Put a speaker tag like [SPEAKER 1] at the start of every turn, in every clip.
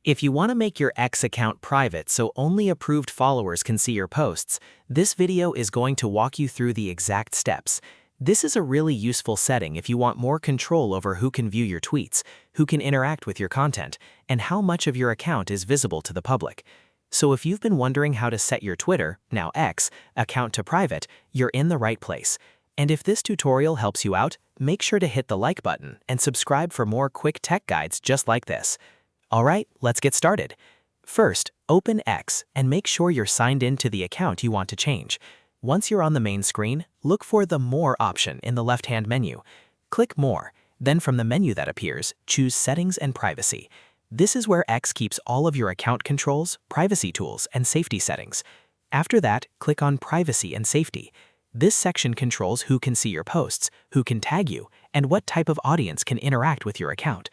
[SPEAKER 1] If you want to make your X account private so only approved followers can see your posts, this video is going to walk you through the exact steps. This is a really useful setting if you want more control over who can view your tweets, who can interact with your content, and how much of your account is visible to the public. So if you've been wondering how to set your Twitter, now X, account to private, you're in the right place. And if this tutorial helps you out, make sure to hit the like button and subscribe for more quick tech guides just like this. Alright, let's get started. First, open X and make sure you're signed in to the account you want to change. Once you're on the main screen, look for the More option in the left-hand menu. Click More, then from the menu that appears, choose Settings and Privacy. This is where X keeps all of your account controls, privacy tools, and safety settings. After that, click on Privacy and Safety. This section controls who can see your posts, who can tag you, and what type of audience can interact with your account.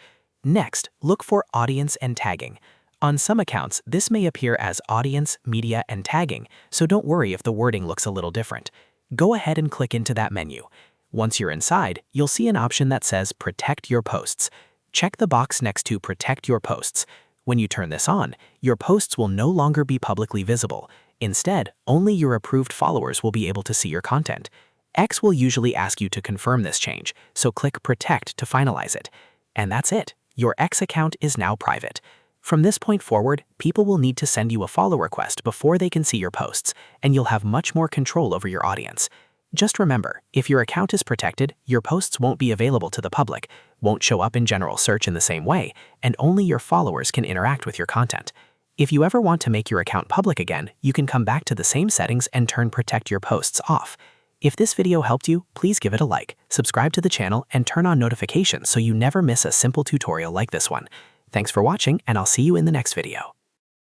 [SPEAKER 1] Next, look for Audience and Tagging. On some accounts, this may appear as Audience, Media, and Tagging, so don't worry if the wording looks a little different. Go ahead and click into that menu. Once you're inside, you'll see an option that says Protect Your Posts. Check the box next to Protect Your Posts. When you turn this on, your posts will no longer be publicly visible. Instead, only your approved followers will be able to see your content. X will usually ask you to confirm this change, so click Protect to finalize it. And that's it. Your X account is now private. From this point forward, people will need to send you a follow request before they can see your posts, and you'll have much more control over your audience. Just remember, if your account is protected, your posts won't be available to the public, won't show up in general search in the same way, and only your followers can interact with your content. If you ever want to make your account public again, you can come back to the same settings and turn Protect Your Posts off. If this video helped you, please give it a like, subscribe to the channel, and turn on notifications so you never miss a simple tutorial like this one. Thanks for watching, and I'll see you in the next video.